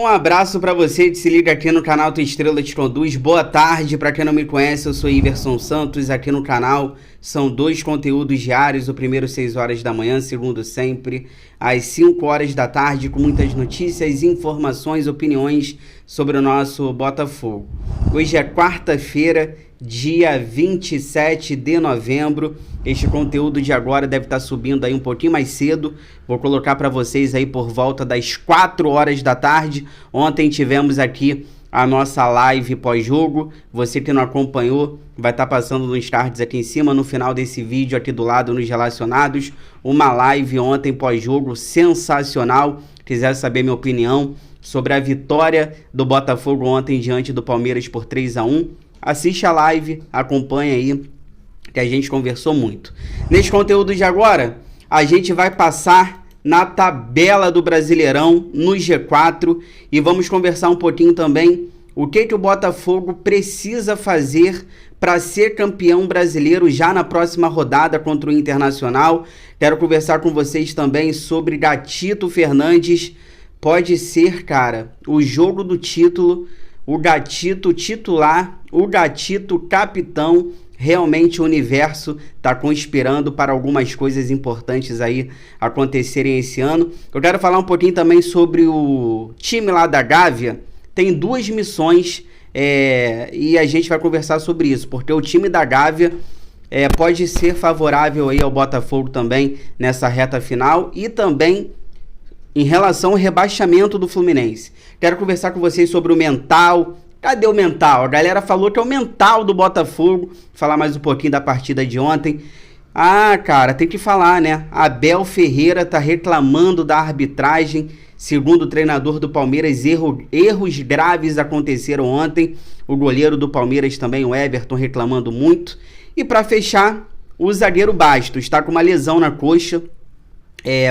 Um abraço para você que se liga aqui no canal Tua Estrela Te Conduz. Boa tarde, para quem não me conhece, eu sou Iverson Santos. Aqui no canal são 2 conteúdos diários, o primeiro 6 horas da manhã, segundo sempre às 5 horas da tarde, com muitas notícias, informações, opiniões sobre o nosso Botafogo. Hoje é quarta-feira, dia 27 de novembro. Este conteúdo de agora deve estar subindo aí um pouquinho mais cedo. Vou colocar para vocês aí por volta das 4 horas da tarde. Ontem tivemos aqui a nossa live pós-jogo. Você que não acompanhou, vai estar passando nos cards aqui em cima, no final desse vídeo aqui do lado, nos relacionados. Uma live ontem pós-jogo sensacional. Quiser saber minha opinião sobre a vitória do Botafogo ontem diante do Palmeiras por 3-1, assiste a live, acompanha aí, que a gente conversou muito. Nesse conteúdo de agora, a gente vai passar na tabela do Brasileirão, no G4, e vamos conversar um pouquinho também o que o Botafogo precisa fazer para ser campeão brasileiro já na próxima rodada contra o Internacional. Quero conversar com vocês também sobre Gatito Fernandes. Pode ser, cara, o jogo do título, o Gatito titular, o Gatito capitão. Realmente o universo está conspirando para algumas coisas importantes aí acontecerem esse ano. Eu quero falar um pouquinho também sobre o time lá da Gávea. Tem 2 missões e a gente vai conversar sobre isso, porque o time da Gávea pode ser favorável aí ao Botafogo também nessa reta final e também em relação ao rebaixamento do Fluminense. Quero conversar com vocês sobre o mental. Cadê o mental? A galera falou que é o mental do Botafogo. Falar mais um pouquinho da partida de ontem. Ah, cara, tem que falar, né? Abel Ferreira tá reclamando da arbitragem. Segundo o treinador do Palmeiras, erros graves aconteceram ontem. O goleiro do Palmeiras também, o Everton, reclamando muito. E para fechar, o zagueiro Bastos está com uma lesão na coxa.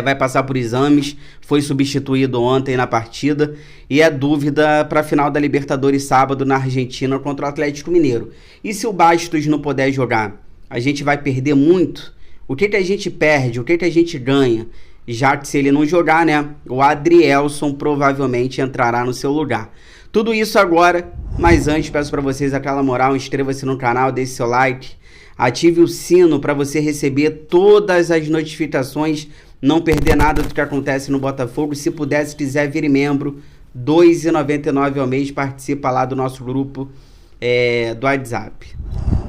Vai passar por exames, foi substituído ontem na partida e é dúvida para a final da Libertadores sábado na Argentina contra o Atlético Mineiro. E se o Bastos não puder jogar, a gente vai perder muito? O que a gente perde? O que a gente ganha? Já que se ele não jogar, né, o Adrielson provavelmente entrará no seu lugar. Tudo isso agora, mas antes peço para vocês aquela moral, inscreva-se no canal, deixe seu like, ative o sino para você receber todas as notificações, não perder nada do que acontece no Botafogo. Se puder, se quiser, vire membro, R$ 2,99 ao mês, participa lá do nosso grupo do WhatsApp.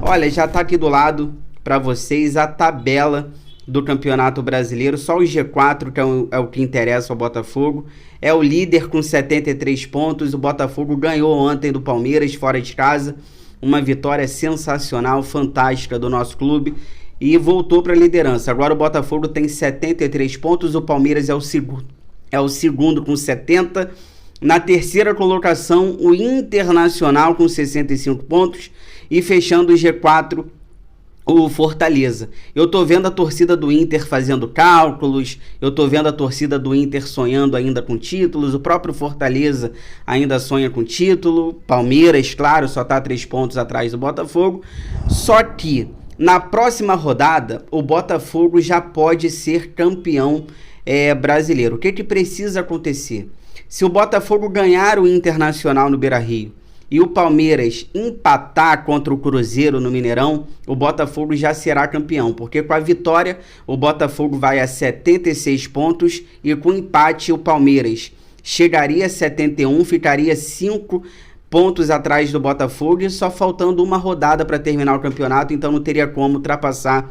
Olha, já está aqui do lado para vocês a tabela do Campeonato Brasileiro, só o G4 que é o que interessa ao Botafogo. É o líder com 73 pontos, o Botafogo ganhou ontem do Palmeiras fora de casa, uma vitória sensacional, fantástica do nosso clube, e voltou para a liderança. Agora o Botafogo tem 73 pontos, o Palmeiras é o segundo com 70. Na terceira colocação, o Internacional com 65 pontos. E fechando o G4, o Fortaleza. Eu tô vendo a torcida do Inter fazendo cálculos, eu tô vendo a torcida do Inter sonhando ainda com títulos, o próprio Fortaleza ainda sonha com título, Palmeiras, claro, só tá 3 pontos atrás do Botafogo. Só que na próxima rodada, o Botafogo já pode ser campeão brasileiro. O que precisa acontecer? Se o Botafogo ganhar o Internacional no Beira-Rio e o Palmeiras empatar contra o Cruzeiro no Mineirão, o Botafogo já será campeão, porque com a vitória o Botafogo vai a 76 pontos e com empate o Palmeiras chegaria a 71, ficaria 5 pontos atrás do Botafogo, e só faltando uma rodada para terminar o campeonato, então não teria como ultrapassar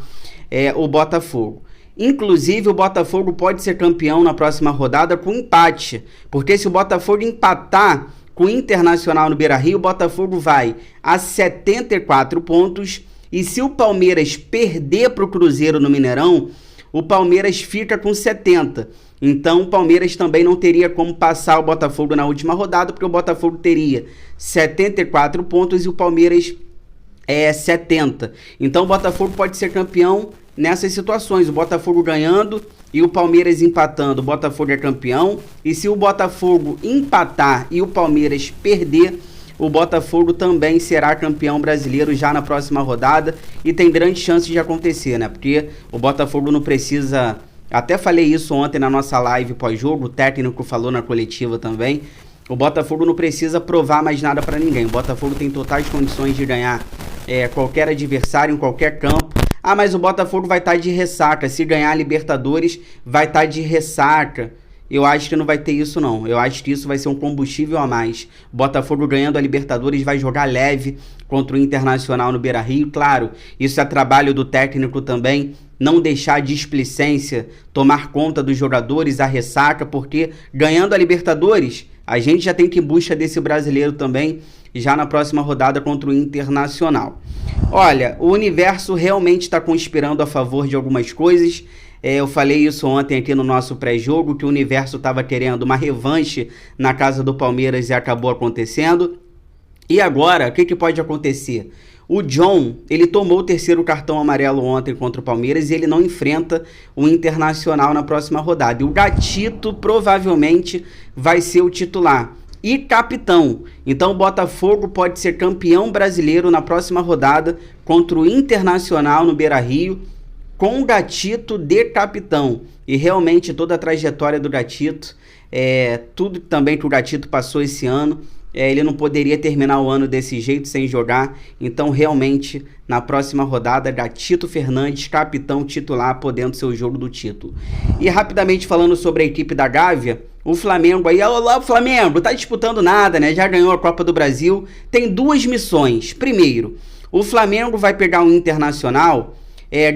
o Botafogo. Inclusive o Botafogo pode ser campeão na próxima rodada com empate, porque se o Botafogo empatar com o Internacional no Beira-Rio, o Botafogo vai a 74 pontos, e se o Palmeiras perder para o Cruzeiro no Mineirão, o Palmeiras fica com 70. Então o Palmeiras também não teria como passar o Botafogo na última rodada, porque o Botafogo teria 74 pontos e o Palmeiras 70. Então o Botafogo pode ser campeão nessas situações, o Botafogo ganhando e o Palmeiras empatando, o Botafogo é campeão. E se o Botafogo empatar e o Palmeiras perder, o Botafogo também será campeão brasileiro já na próxima rodada, e tem grande chance de acontecer, né? Porque o Botafogo não precisa, até falei isso ontem na nossa live pós-jogo, o técnico falou na coletiva também, O Botafogo não precisa provar mais nada para ninguém. O Botafogo tem totais condições de ganhar qualquer adversário em qualquer campo. Ah, mas o Botafogo vai estar de ressaca. Se ganhar a Libertadores, vai estar de ressaca. Eu acho que não vai ter isso, não. Eu acho que isso vai ser um combustível a mais. O Botafogo ganhando a Libertadores vai jogar leve contra o Internacional no Beira-Rio. Claro, isso é trabalho do técnico também. Não deixar a displicência tomar conta dos jogadores, a ressaca, porque ganhando a Libertadores, a gente já tem que ir em busca desse brasileiro também, já na próxima rodada contra o Internacional. Olha, o universo realmente está conspirando a favor de algumas coisas. Eu falei isso ontem aqui no nosso pré-jogo, que o universo estava querendo uma revanche na casa do Palmeiras e acabou acontecendo. E agora, o que pode acontecer? O John, ele tomou o terceiro cartão amarelo ontem contra o Palmeiras e ele não enfrenta o Internacional na próxima rodada. E o Gatito provavelmente vai ser o titular e capitão. Então o Botafogo pode ser campeão brasileiro na próxima rodada contra o Internacional no Beira-Rio, com o Gatito de capitão. E realmente toda a trajetória do Gatito, tudo também que o Gatito passou esse ano, ele não poderia terminar o ano desse jeito sem jogar. Então realmente na próxima rodada, Gatito Fernandes, capitão titular, podendo ser o jogo do título. E rapidamente falando sobre a equipe da Gávea, o Flamengo aí, olá, o Flamengo tá disputando nada, né? Já ganhou a Copa do Brasil, tem duas missões. Primeiro, o Flamengo vai pegar um Internacional,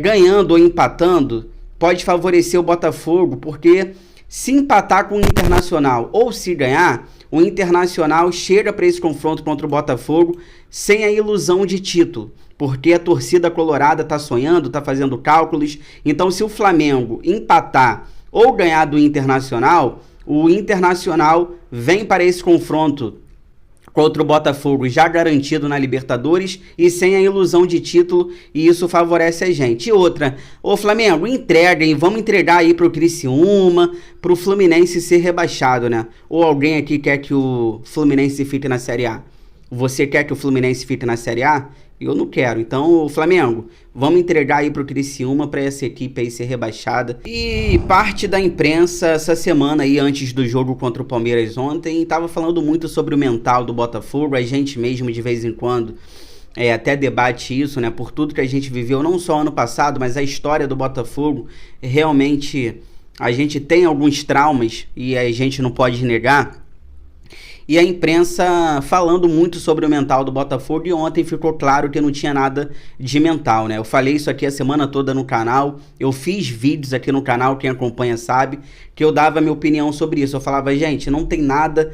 ganhando ou empatando, pode favorecer o Botafogo, porque se empatar com o Internacional ou se ganhar, o Internacional chega para esse confronto contra o Botafogo sem a ilusão de título, porque a torcida colorada está sonhando, está fazendo cálculos. Então, se o Flamengo empatar ou ganhar do Internacional, o Internacional vem para esse confronto contra o Botafogo já garantido na Libertadores e sem a ilusão de título, e isso favorece a gente. E outra, ô Flamengo, entrega, hein? Vamos entregar aí pro Criciúma, pro Fluminense ser rebaixado, né? Ou alguém aqui quer que o Fluminense fique na Série A? Você quer que o Fluminense fique na Série A? Eu não quero. Então, Flamengo, vamos entregar aí pro Criciúma para essa equipe aí ser rebaixada. E parte da imprensa essa semana aí, antes do jogo contra o Palmeiras ontem, estava falando muito sobre o mental do Botafogo. A gente mesmo, de vez em quando, até debate isso, né? Por tudo que a gente viveu, não só ano passado, mas a história do Botafogo. Realmente, a gente tem alguns traumas e a gente não pode negar. E a imprensa falando muito sobre o mental do Botafogo, e ontem ficou claro que não tinha nada de mental, né? Eu falei isso aqui a semana toda no canal, eu fiz vídeos aqui no canal, quem acompanha sabe, que eu dava minha opinião sobre isso. Eu falava, gente, não tem nada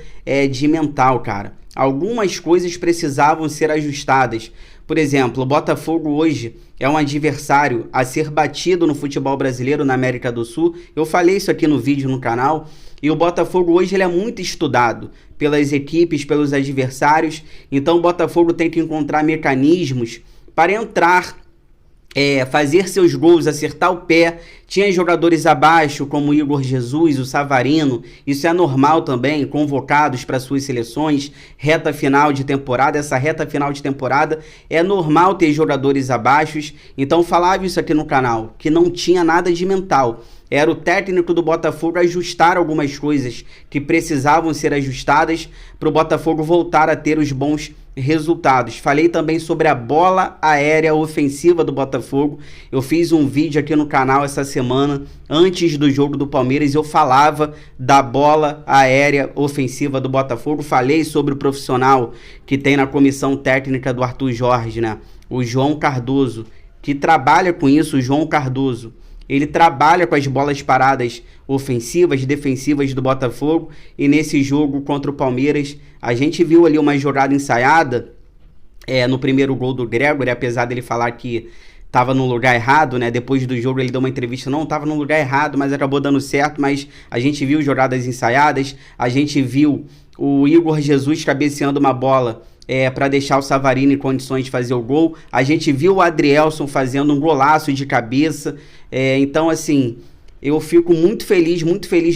de mental, cara. Algumas coisas precisavam ser ajustadas. Por exemplo, o Botafogo hoje é um adversário a ser batido no futebol brasileiro, na América do Sul. Eu falei isso aqui no vídeo no canal. E o Botafogo hoje ele é muito estudado pelas equipes, pelos adversários. Então o Botafogo tem que encontrar mecanismos para entrar, fazer seus gols, acertar o pé. Tinha jogadores abaixo, como o Igor Jesus, o Savarino. Isso é normal também, convocados para suas seleções, reta final de temporada. Essa reta final de temporada é normal ter jogadores abaixo. Então falava isso aqui no canal, que não tinha nada de mental. Era o técnico do Botafogo ajustar algumas coisas que precisavam ser ajustadas para o Botafogo voltar a ter os bons resultados. Falei também sobre a bola aérea ofensiva do Botafogo. Eu fiz um vídeo aqui no canal essa semana, antes do jogo do Palmeiras. Eu falava da bola aérea ofensiva do Botafogo. Falei sobre o profissional que tem na comissão técnica do Arthur Jorge, né? O João Cardoso, que trabalha com isso, o João Cardoso. Ele trabalha com as bolas paradas ofensivas, defensivas do Botafogo. E nesse jogo contra o Palmeiras, a gente viu ali uma jogada ensaiada no primeiro gol do Gregory, apesar dele falar que estava no lugar errado, né? Depois do jogo ele deu uma entrevista, não, estava no lugar errado, mas acabou dando certo. Mas a gente viu jogadas ensaiadas, a gente viu o Igor Jesus cabeceando uma bola para deixar o Savarino em condições de fazer o gol. A gente viu o Adrielson fazendo um golaço de cabeça. Então, assim, eu fico muito feliz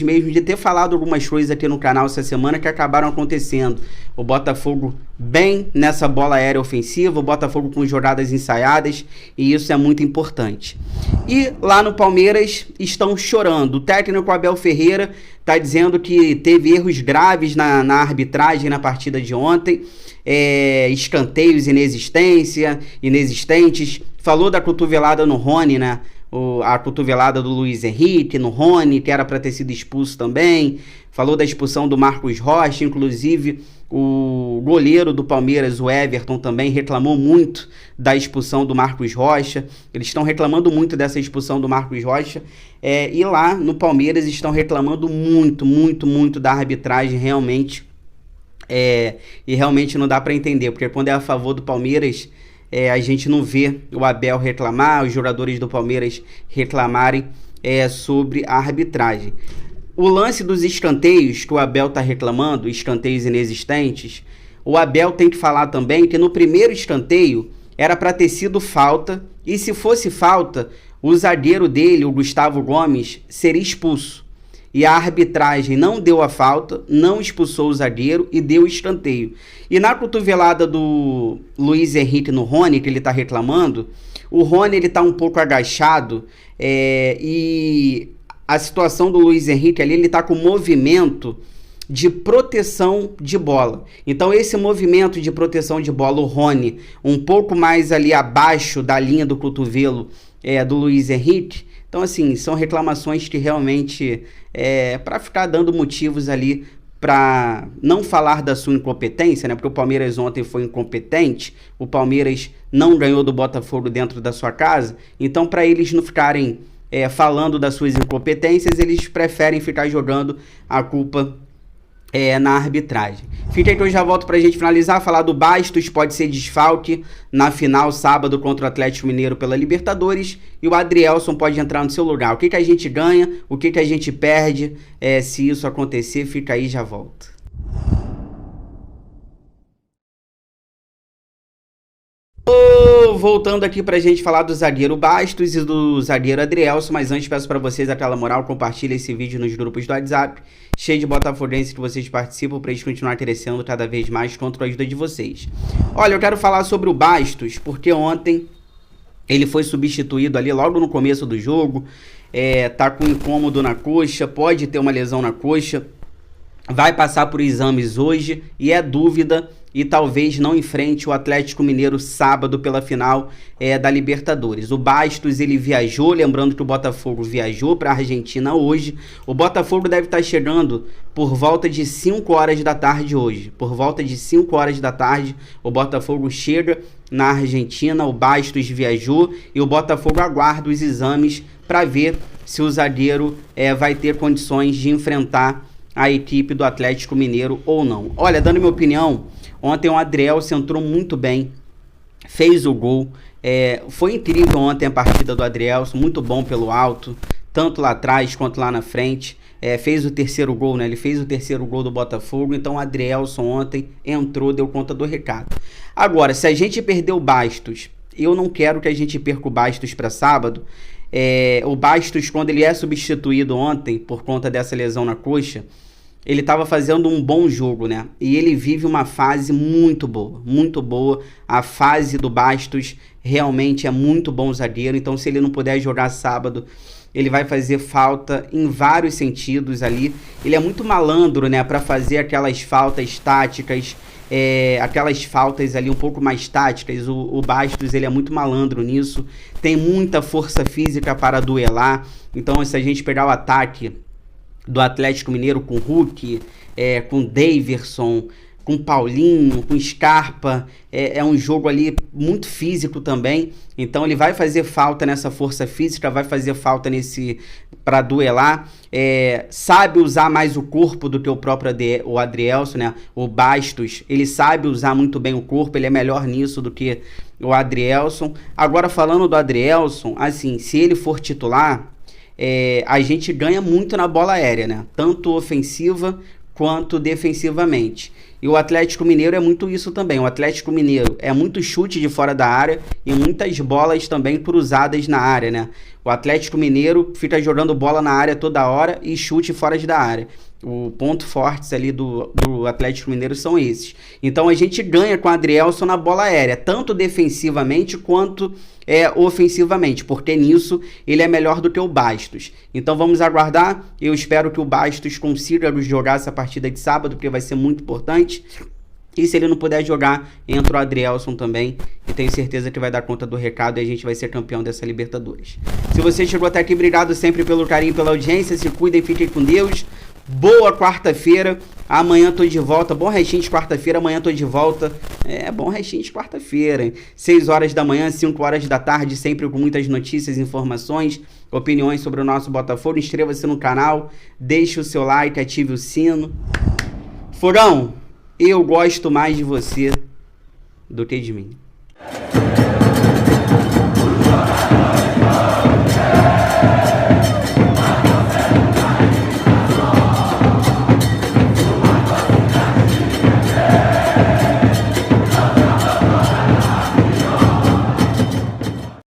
mesmo de ter falado algumas coisas aqui no canal essa semana que acabaram acontecendo. O Botafogo bem nessa bola aérea ofensiva, o Botafogo com jogadas ensaiadas, e isso é muito importante. E lá no Palmeiras estão chorando. O técnico Abel Ferreira está dizendo que teve erros graves na arbitragem na partida de ontem, escanteios inexistentes, falou da cotovelada no Rony, né? A cotovelada do Luiz Henrique no Rony, que era para ter sido expulso também. Falou da expulsão do Marcos Rocha, inclusive o goleiro do Palmeiras, o Everton, também reclamou muito da expulsão do Marcos Rocha. Eles estão reclamando muito dessa expulsão do Marcos Rocha. E lá no Palmeiras estão reclamando muito da arbitragem, realmente. E realmente não dá para entender, porque quando é a favor do Palmeiras, a gente não vê o Abel reclamar, os jogadores do Palmeiras reclamarem sobre a arbitragem. O lance dos escanteios que o Abel está reclamando, escanteios inexistentes, o Abel tem que falar também que no primeiro escanteio era para ter sido falta, e se fosse falta, o zagueiro dele, o Gustavo Gomes, seria expulso. E a arbitragem não deu a falta, não expulsou o zagueiro e deu o escanteio. E na cotovelada do Luiz Henrique no Rony, que ele está reclamando, o Rony ele está um pouco agachado, e a situação do Luiz Henrique ali, ele está com movimento de proteção de bola. Então esse movimento de proteção de bola, o Rony um pouco mais ali abaixo da linha do cotovelo do Luiz Henrique. Então, assim, são reclamações que realmente para ficar dando motivos ali para não falar da sua incompetência, né? Porque o Palmeiras ontem foi incompetente, o Palmeiras não ganhou do Botafogo dentro da sua casa, então para eles não ficarem falando das suas incompetências, eles preferem ficar jogando a culpa na arbitragem. Fica aí que eu já volto pra gente finalizar, falar do Bastos, pode ser desfalque na final sábado contra o Atlético Mineiro pela Libertadores, e o Adrielson pode entrar no seu lugar. O que a gente ganha, o que a gente perde se isso acontecer, fica aí, já volto. Voltando aqui pra gente falar do zagueiro Bastos e do zagueiro Adrielson, mas antes peço pra vocês aquela moral, compartilha esse vídeo nos grupos do WhatsApp, cheio de botafoguenses que vocês participam, pra gente continuar crescendo cada vez mais contra a ajuda de vocês. Olha, eu quero falar sobre o Bastos, porque ontem ele foi substituído ali logo no começo do jogo, tá com incômodo na coxa, pode ter uma lesão na coxa, vai passar por exames hoje e é dúvida, e talvez não enfrente o Atlético Mineiro sábado pela final da Libertadores. O Bastos, ele viajou, lembrando que o Botafogo viajou para a Argentina hoje. O Botafogo deve estar chegando por volta de 5 horas da tarde hoje. Por volta de 5 horas da tarde, o Botafogo chega na Argentina, o Bastos viajou e o Botafogo aguarda os exames para ver se o zagueiro vai ter condições de enfrentar a equipe do Atlético Mineiro ou não. Olha, dando minha opinião, ontem o Adrielson entrou muito bem, fez o gol, foi incrível ontem a partida do Adrielson, muito bom pelo alto, tanto lá atrás quanto lá na frente, fez o terceiro gol, né? Ele fez o terceiro gol do Botafogo, então o Adrielson ontem entrou, deu conta do recado. Agora, se a gente perder o Bastos, eu não quero que a gente perca o Bastos para sábado. O Bastos, quando ele é substituído ontem por conta dessa lesão na coxa, ele estava fazendo um bom jogo, né? E ele vive uma fase muito boa, muito boa. A fase do Bastos realmente é muito bom zagueiro, então se ele não puder jogar sábado, ele vai fazer falta em vários sentidos ali. Ele é muito malandro, né? Para fazer aquelas faltas táticas, aquelas faltas ali um pouco mais táticas. O Bastos, ele é muito malandro nisso. Tem muita força física para duelar. Então, se a gente pegar o ataque do Atlético Mineiro com Hulk, com Daverson, com Paulinho, com Scarpa, é um jogo ali muito físico também, então ele vai fazer falta nessa força física, vai fazer falta para duelar, sabe usar mais o corpo do que o próprio o Adrielson, né? O Bastos, ele sabe usar muito bem o corpo, ele é melhor nisso do que o Adrielson. Agora, falando do Adrielson, assim, se ele for titular, a gente ganha muito na bola aérea, né? Tanto ofensiva quanto defensivamente. E o Atlético Mineiro é muito isso também. O Atlético Mineiro é muito chute de fora da área e muitas bolas também cruzadas na área, né? O Atlético Mineiro fica jogando bola na área toda hora e chute fora da área. O ponto fortes ali do Atlético Mineiro são esses. Então a gente ganha com o Adrielson na bola aérea, tanto defensivamente quanto ofensivamente, porque nisso ele é melhor do que o Bastos. Então vamos aguardar. Eu espero que o Bastos consiga jogar essa partida de sábado, porque vai ser muito importante. E se ele não puder jogar, entra o Adrielson também. E tenho certeza que vai dar conta do recado e a gente vai ser campeão dessa Libertadores. Se você chegou até aqui, obrigado sempre pelo carinho, pela audiência. Se cuidem, fiquem com Deus. Boa quarta-feira. Amanhã tô de volta. Bom restinho de quarta-feira. Amanhã tô de volta. Bom restinho de quarta-feira. 6 horas da manhã, 5 horas da tarde. Sempre com muitas notícias, informações, opiniões sobre o nosso Botafogo. Inscreva-se no canal. Deixe o seu like, ative o sino. Fogão, eu gosto mais de você do que de mim.